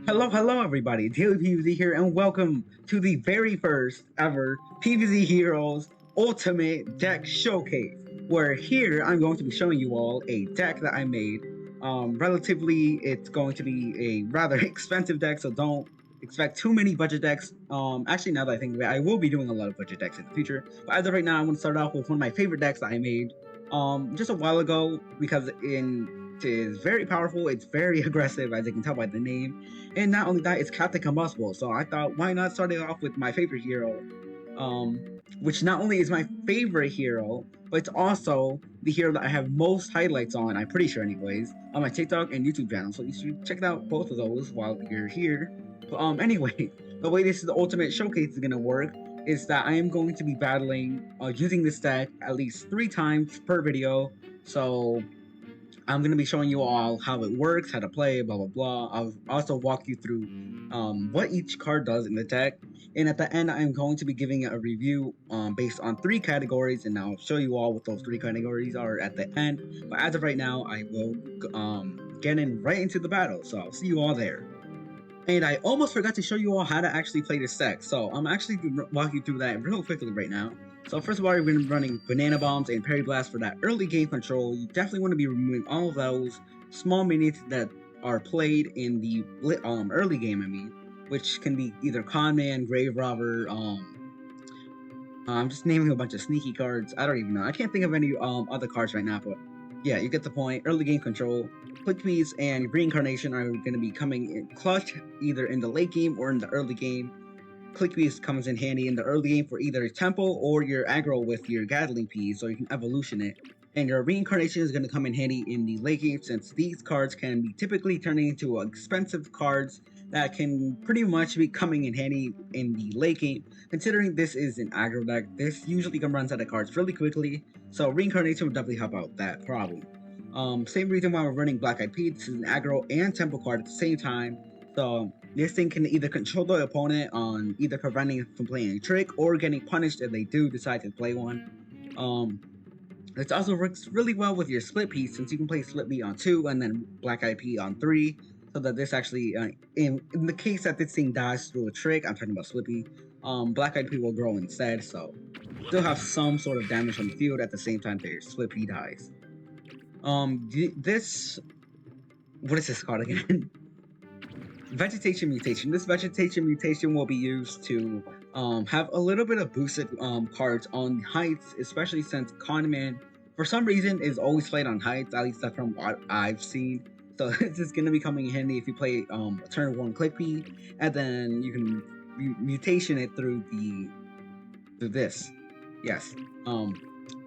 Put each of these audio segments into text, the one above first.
Hello everybody, Daily PvZ here, and welcome to the very first ever PvZ Heroes Ultimate Deck Showcase, where here I'm going to be showing you all a deck that I made. Relatively, it's going to be a rather expensive deck, so don't expect too many budget decks. Actually, now that I think of it, I will be doing a lot of budget decks in the future, but as of right now, I'm going to start off with one of my favorite decks that I made just a while ago, because it is very powerful, it's very aggressive, as you can tell by the name. And not only that, it's Captain Combustible. So I thought, why not start it off with my favorite hero? Which not only is my favorite hero, but it's also the hero that I have most highlights on, I'm pretty sure anyways, on my TikTok and YouTube channel. So you should check out both of those while you're here. But anyway, the way this is the ultimate showcase is gonna work is that I am going to be battling using this deck at least 3 times per video. So I'm going to be showing you all how it works, how to play, blah, blah, blah. I'll also walk you through what each card does in the deck. And at the end, I'm going to be giving a review based on 3 categories, and I'll show you all what those 3 categories are at the end. But as of right now, I will get in right into the battle, so I'll see you all there. And I almost forgot to show you all how to actually play this deck, so I'm actually going to walk you through that real quickly right now. So first of all, you're going to be running Banana Bombs and Parry Blast for that early game control. You definitely want to be removing all of those small minions that are played in the early game, which can be either Conman, Grave Robber, I'm just naming a bunch of sneaky cards. I don't even know. I can't think of any other cards right now, but yeah, you get the point. Early game control. Click Bees and Reincarnation are going to be coming in clutch either in the late game or in the early game. Click Bees comes in handy in the early game for either Tempo or your aggro with your Gatling Peas, so you can evolution it. And your Reincarnation is going to come in handy in the late game, since these cards can be typically turning into expensive cards that can pretty much be coming in handy in the late game. Considering this is an aggro deck, this usually can run out of cards really quickly, so Reincarnation will definitely help out that problem. Same reason why we're running Black Eyed Peas. This is an aggro and tempo card at the same time, so this thing can either control the opponent on either preventing from playing a trick or getting punished if they do decide to play one. It also works really well with your Split Pea, since you can play Split Pea on 2 and then Black Eyed Pea on 3, so that this actually, in the case that this thing dies through a trick, I'm talking about Split Pea, Black Eyed Pea will grow instead, so still have some sort of damage on the field at the same time that your Split Pea dies. This, what is this called again? Vegetation Mutation. This Vegetation Mutation will be used to have a little bit of boosted cards on heights, especially since Conman, for some reason, is always played on heights, at least that's from what I've seen. So this is going to be coming in handy if you play a turn 1 Click Pea, and then you can mutation it through this. Yes.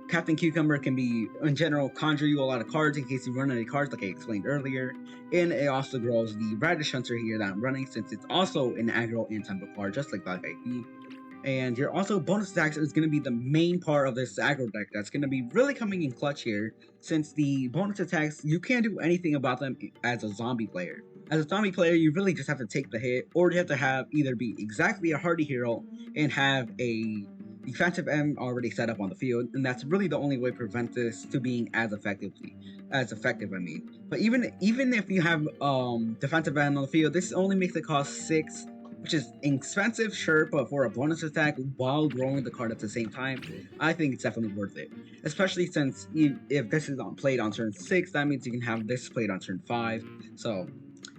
Captain Cucumber can be, in general, conjure you a lot of cards in case you run any cards, like I explained earlier. And it also grows the Radish Hunter here that I'm running, since it's also an aggro and tempo card, just like Black Eyed Pea. And your also bonus attacks is going to be the main part of this aggro deck that's going to be really coming in clutch here, since the bonus attacks, you can't do anything about them as a zombie player. As a zombie player, you really just have to take the hit, or you have to have either be exactly a hardy hero and have a defensive end already set up on the field, and that's really the only way to prevent this to being as effective. But even if you have defensive end on the field, this only makes it cost 6, which is expensive, sure, but for a bonus attack while growing the card at the same time, I think it's definitely worth it. Especially since if this is played on turn 6, that means you can have this played on turn 5. So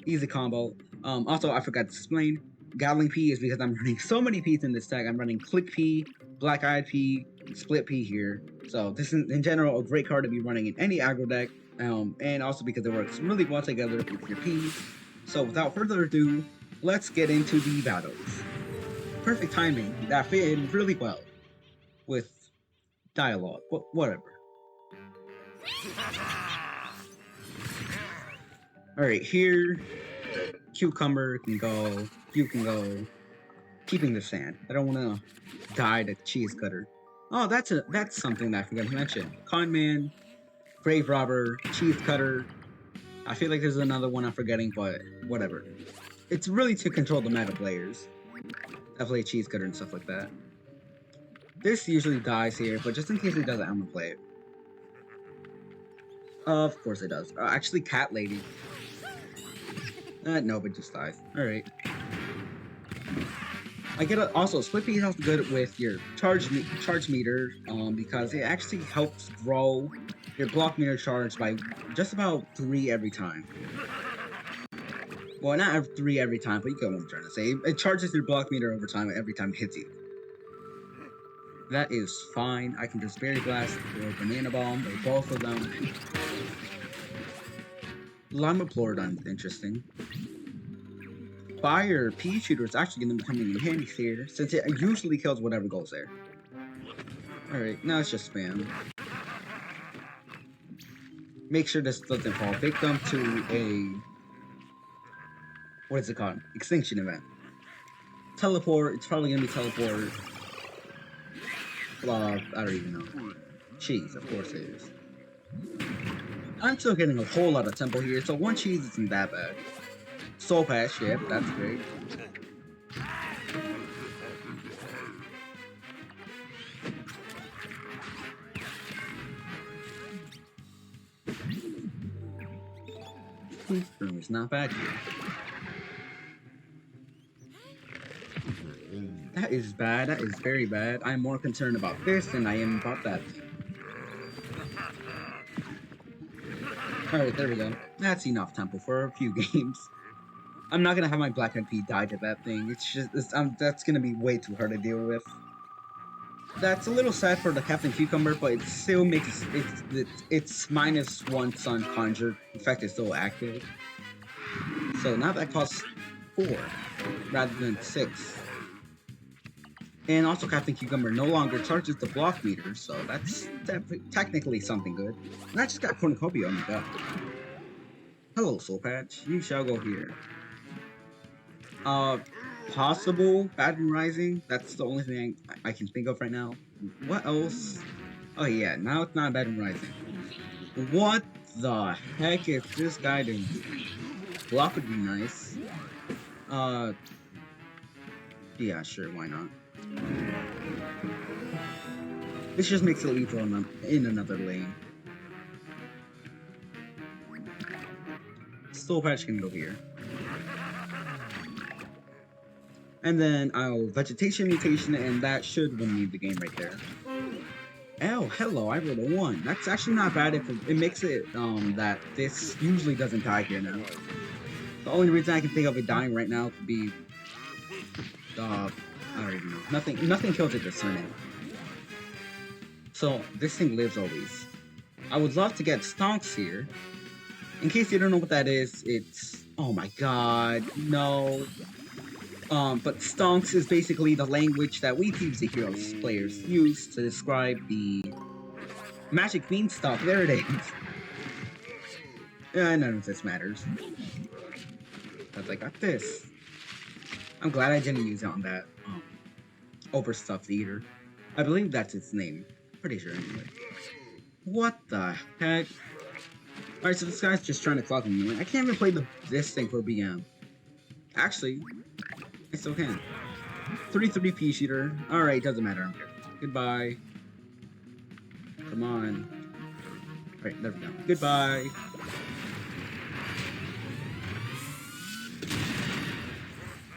easy combo. Also, I forgot to explain, Gatling Pea is because I'm running so many Peas in this deck. I'm running Click Pea, Black Eyed Pea, Split Pea here. So this is, in general, a great card to be running in any aggro deck, and also because it works really well together with your Peas. So without further ado, let's get into the battles. Perfect timing, that fit in really well with dialogue, but whatever. Alright, here, Cucumber can go, you can go. Keeping the sand. I don't want to die to Cheese Cutter. Oh, that's something that I forgot to mention. Conman, Grave Robber, Cheese Cutter. I feel like there's another one I'm forgetting, but whatever. It's really to control the meta players that play Cheese Cutter and stuff like that. This usually dies here, but just in case it doesn't, I'm gonna play it. Of course it does. Actually, Cat Lady. No, but just dies. Alright. I get also split P health good with your charge meter, because it actually helps grow your block meter charge by just about 3 every time. Well, not 3 every time, but you get what I'm trying to say. It charges your block meter over time every time it hits you. That is fine. I can just Berry Blast or Banana Bomb or both of them. Lima Pleurodon's interesting. Fire Pea Shooter is actually going to be coming in handy here, since it usually kills whatever goes there. Alright, now it's just spam. Make sure this doesn't fall victim to a... what is it called? Extinction event. Teleport, it's probably going to be teleport. I don't even know. Cheese, of course it is. I'm still getting a whole lot of tempo here, so 1 cheese isn't that bad. Soul Patch, yep, that's great. Room is not bad here. That is bad, that is very bad. I'm more concerned about this than I am about that thing. Alright, there we go. That's enough tempo for a few games. I'm not gonna have my Black MP die to that thing. It's just, that's gonna be way too hard to deal with. That's a little sad for the Captain Cucumber, but it still makes it's -1 Sun Conjure. In fact, it's still active. So now that costs 4 rather than 6. And also, Captain Cucumber no longer charges the block meter, so that's technically something good. And I just got Cornucopia on my god. Hello, Soul Patch. You shall go here. Possible Batman Rising. That's the only thing I can think of right now. What else? Oh yeah, now it's not Batman Rising. What the heck is this guy doing? Block would be nice. Yeah, sure, why not? This just makes it lethal in another lane. Soul Patch can go here. And then I'll Vegetation Mutation, and that should win me the game right there. Oh, hello, I rolled a 1. That's actually not bad if it makes it that this usually doesn't die here now. The only reason I can think of it dying right now could be I don't even know. Nothing kills it this turn. So this thing lives always. I would love to get Stonks here. In case you don't know what that is, it's, oh my god, no. But Stonks is basically the language that we PvZ Heroes players use to describe the Magic Beanstalk. There it is. None of this matters. Because I got this. I'm glad I didn't use it on that overstuffed eater. I believe that's its name. Pretty sure anyway. What the heck? Alright, so this guy's just trying to clock me. I can't even play this thing for BM. Actually, I still can. 3-3 Pea Shooter. Alright, doesn't matter. I don't care. Goodbye. Come on. Alright, there we go. Goodbye.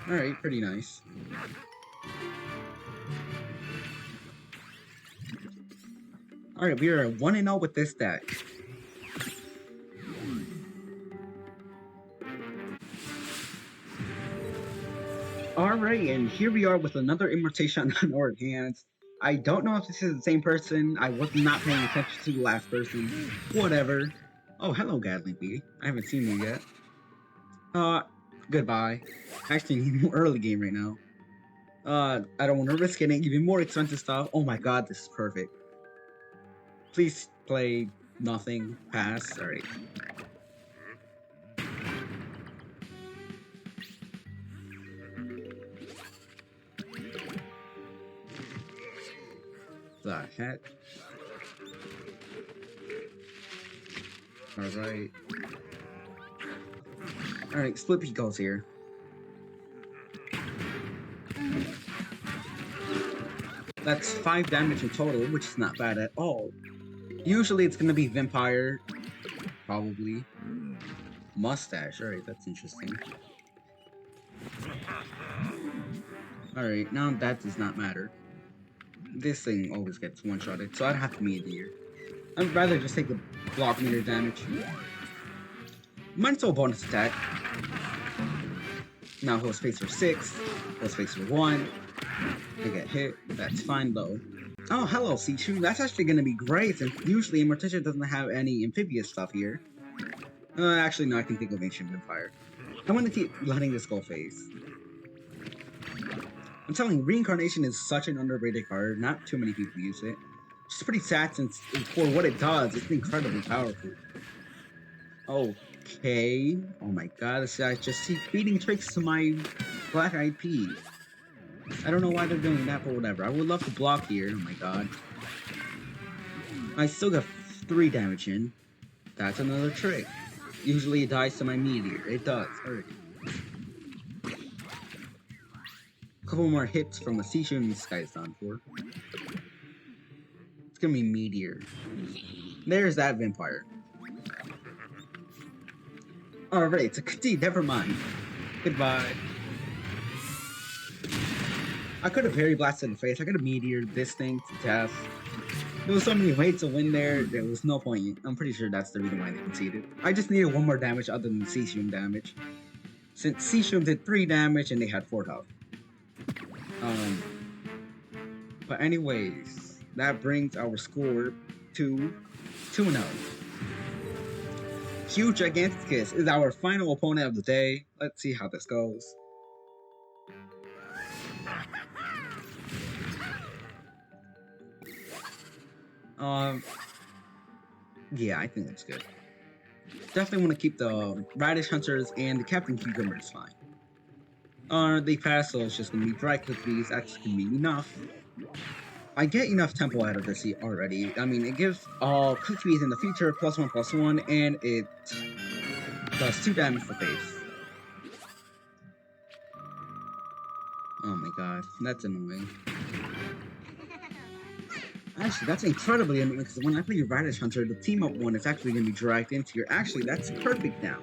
Alright, pretty nice. Alright, we are 1-0 with this deck. Alright, and here we are with another Immortation on our hands. I don't know if this is the same person. I was not paying attention to the last person. Whatever. Oh, hello, Gatling Bee. I haven't seen you yet. Goodbye. Actually, need more early game right now. I don't want to risk getting even more expensive stuff. Oh my god, this is perfect. Please play nothing. Pass. Alright. The heck? Alright. Alright, Split Pea goes here. That's 5 damage in total, which is not bad at all. Usually it's gonna be Vampire. Probably. Mustache. Alright, that's interesting. Alright, now that does not matter. This thing always gets one-shotted, so I'd have to meteor. I'd rather just take the block meter damage. Might still bonus attack. Now he'll space for 6, he'll space for 1. They get hit. That's fine though. Oh, hello, Sichu. That's actually gonna be great, since usually Morticia doesn't have any amphibious stuff here. Actually, no, I can think of Ancient Vampire. I'm gonna keep letting this go phase. I'm telling you, Reincarnation is such an underrated card. Not too many people use it. It's pretty sad since for what it does, it's incredibly powerful. Okay. Oh my god, this guy just feeding tricks to my Black Eyed Peas. I don't know why they're doing that, but whatever. I would love to block here. Oh my god. I still got 3 damage in. That's another trick. Usually it dies to my meteor. It does. Alright. A couple more hits from a Sichu and this guy's done for. It's gonna be meteor. There's that vampire. Alright, it's a critique. Never mind. Goodbye. I could have Fairy Blasted in the face. I could have meteored this thing to death. There was so many ways to win there. There was no point. I'm pretty sure that's the reason why they conceded. I just needed one more damage other than Seashroom damage. Since Seashroom did 3 damage and they had 4 health. But anyways, that brings our score to 2-0. Huge Giganticus is our final opponent of the day. Let's see how this goes. Yeah, I think that's good. Definitely want to keep the Radish Hunters and the Captain Cucumbers fine. They pass, so it's just gonna be dry cookies. That's gonna be enough. I get enough tempo out of this already. I mean, it gives cookies in the future +1/+1, and it does 2 damage for face. Oh my god, that's annoying. Actually, that's incredibly annoying because when I play your Radish Hunter, the team up one is actually going to be dragged into your. Actually, that's perfect now.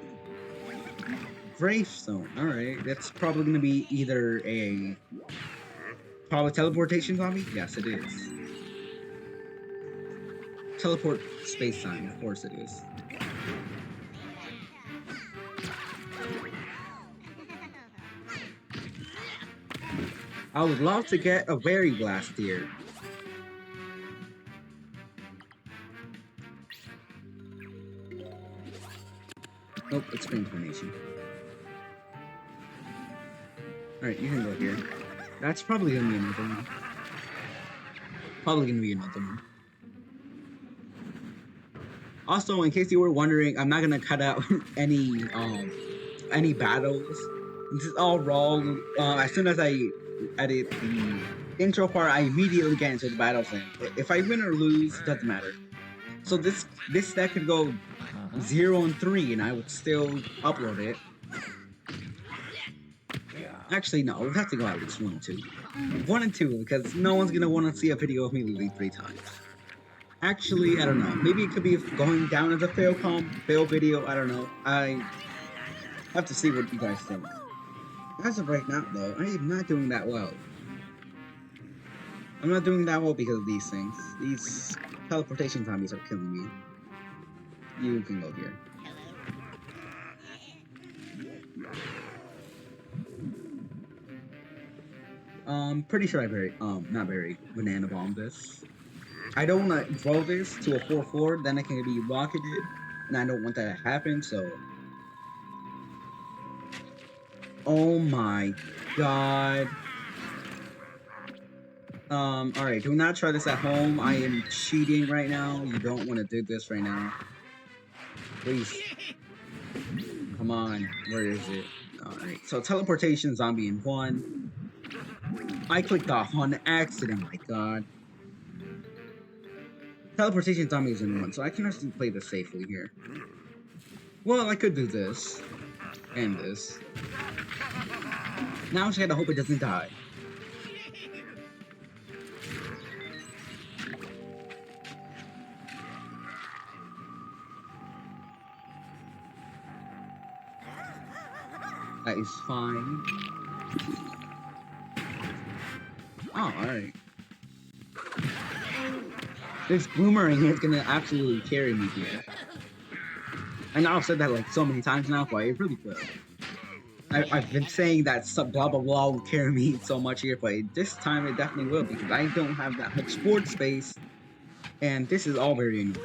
Gravestone. Alright, that's probably going to be either a. Probably teleportation zombie? Yes, it is. Teleport space time, of course it is. I would love to get a Very Blast here. Nope, it's Reincarnation. Alright, you can go here. That's probably gonna be another one. Probably gonna be another one. Also, in case you were wondering, I'm not gonna cut out any battles. This is all raw. As soon as I edit the intro part, I immediately get into the battles. And if I win or lose, it doesn't matter. So this deck could go 0-3, and I would still upload it. Actually, no, we'd have to go at least 1 and 2. 1 and 2, because no one's gonna want to see a video of me losing 3 times. Actually, I don't know. Maybe it could be going down as a fail video. I don't know. I have to see what you guys think. As of right now, though, I am not doing that well. I'm not doing that well because of these things. These teleportation zombies are killing me. You can go here. Pretty sure I banana bomb this. I don't want to throw this to a 4/4, then it can be rocketed, and I don't want that to happen, so... Oh my god. Alright, do not try this at home. I am cheating right now. You don't want to do this right now. Please. Come on. Where is it? Alright, so teleportation zombie in 1. I clicked off on accident, my god. Teleportation zombie is in 1, so I can actually play this safely here. Well, I could do this. And this. Now I just gotta hope it doesn't die. That is fine. Oh, alright. This boomerang is gonna absolutely carry me here. I know I've said that like so many times now, but it really will. I've been saying that some blah blah blah will carry me so much here, but this time it definitely will because I don't have that much board space, and this is all very annoying.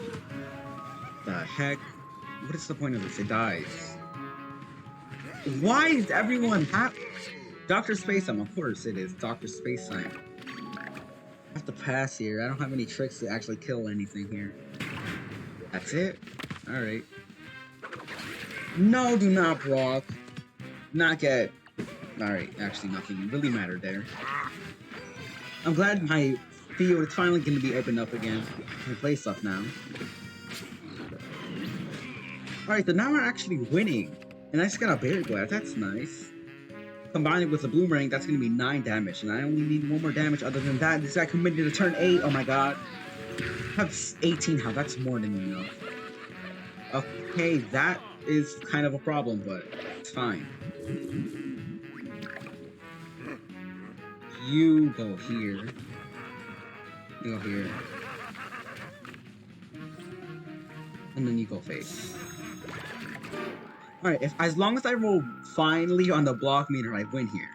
The heck? What is the point of this? It dies. Why is everyone Dr. Spacetime? Of course it is Dr. Spacetime. I have to pass here. I don't have any tricks to actually kill anything here. That's it? Alright. No, do not block. Not get... Alright, actually nothing really mattered there. I'm glad my field is finally going to be opened up again. I can play stuff now. Alright, so now we're actually winning. And I just got a Berry Blast, that's nice. Combined it with the Boomerang, that's going to be 9 damage. And I only need 1 more damage. Other than that, this guy committed to turn 8. Oh my god. I have 18 health, that's more than enough. Okay, that is kind of a problem, but it's fine. You go here. You go here. And then you go face. Alright, as long as I roll finely on the block meter, I win here.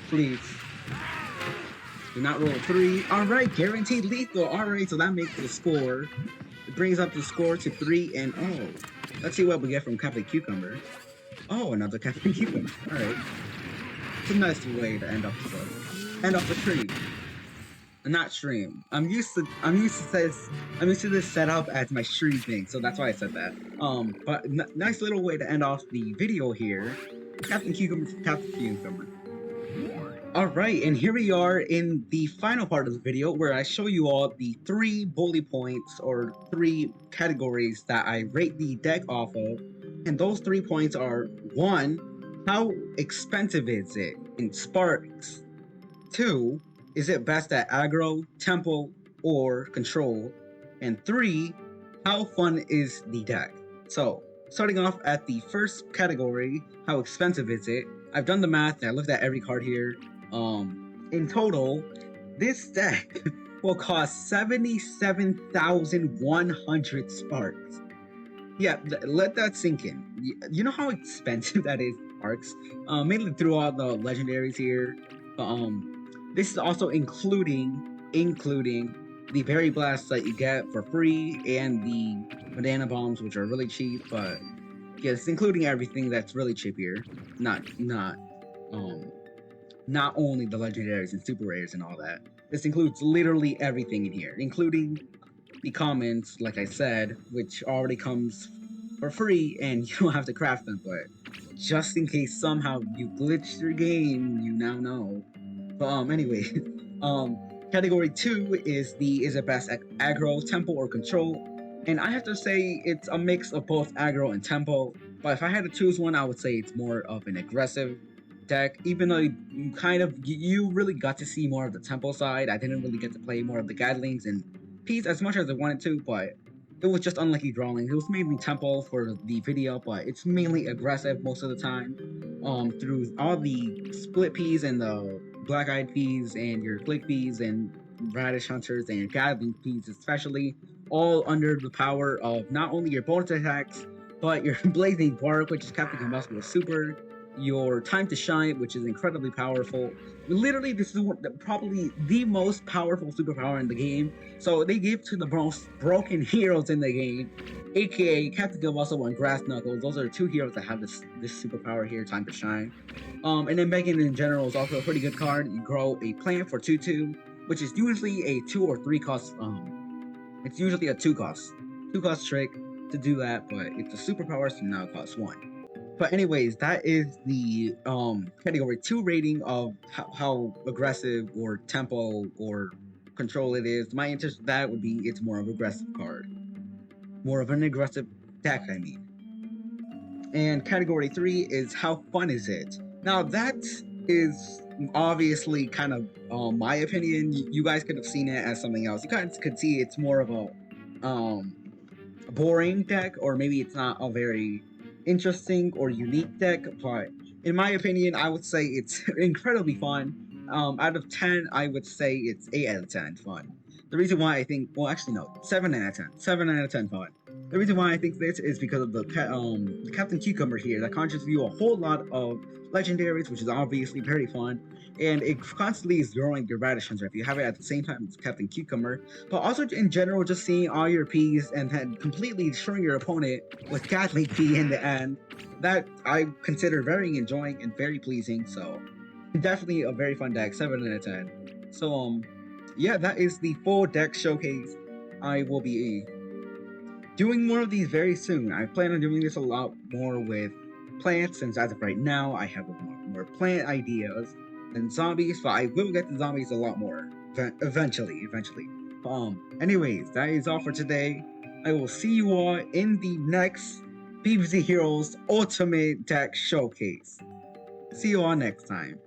Please. Do not roll a 3. Alright, guaranteed lethal. Alright, so that makes the score. It brings up the score to 3, and oh. Let's see what we get from Captain Cucumber. Oh, another Captain Cucumber. Alright. It's a nice way to end off the stream. Not stream. I'm used to this setup as my stream thing, so that's why I said that. But nice little way to end off the video here. Captain Cucumber. Alright, and here we are in the final part of the video where I show you all the 3 bully points or 3 categories that I rate the deck off of. And those 3 points are 1, how expensive is it in sparks? 2, is it best at aggro, tempo, or control? And 3, how fun is the deck? So, starting off at the first category, how expensive is it? I've done the math and I looked at every card here. In total, this deck will cost 77,100 sparks. Yeah, let that sink in. You know how expensive that is, sparks? Mainly through all the legendaries here. This is also including the Berry Blasts that you get for free and the Banana Bombs, which are really cheap. But yeah, it's including everything that's really cheap here. Not only the legendaries and super rares and all that. This includes literally everything in here, including the commons, like I said, which already comes for free and you don't have to craft them, but just in case somehow you glitched your game, you now know. But anyway, category 2 is it best at aggro, tempo, or control? And I have to say it's a mix of both aggro and tempo, but if I had to choose one, I would say it's more of an aggressive deck, even though you really got to see more of the tempo side. I didn't really get to play more of the Gadlings and Peas as much as I wanted to, but it was just unlucky drawing. It was mainly tempo for the video, but it's mainly aggressive most of the time. Through all the split peas and the black-eyed peas and your click peas and radish hunters and your Gadling peas especially, all under the power of not only your bonus attacks, but your blazing bark, which is Captain Combustible Super, your time to shine, which is incredibly powerful. Literally, this is probably the most powerful superpower in the game. So they give to the most broken heroes in the game, aka Captain Combustible and Grass Knuckles. Those are 2 heroes that have this superpower here, time to shine. And then Megan in general is also a pretty good card. You grow a plant for 2/2, which is usually a 2 or 3 cost. It's usually a 2 cost trick to do that, but it's a superpower, so now it costs 1. But anyways, that is the category 2 rating of how aggressive or tempo or control it is. My answer to that would be it's more of an aggressive card. More of an aggressive deck, I mean. And category 3 is how fun is it? Now that is obviously kind of my opinion. You guys could have seen it as something else. You guys could see it's more of a boring deck, or maybe it's not a very interesting or unique deck, but In my opinion, I would say it's incredibly fun. Out of 10, I would say it's 8 out of 10 fun. The reason why I think, well, actually, no, 7 out of 10. 7 out of 10 fun. The reason why I think this is because of the Captain Cucumber here that conjures you a whole lot of legendaries, which is obviously very fun, and it constantly is growing your radish hunter if you have it at the same time as Captain Cucumber. But also in general, just seeing all your P's and then completely destroying your opponent with Gatling P in the end, that I consider very enjoying and very pleasing. So definitely a very fun deck, 7 out of 10. So yeah, that is the full deck showcase. I will be doing more of these very soon. I plan on doing this a lot more with plants, since as of right now I have a lot more plant ideas than zombies, but I will get to zombies a lot more eventually. Anyways, that is all for today. I will see you all in the next PvZ Heroes Ultimate Deck Showcase. See you all next time.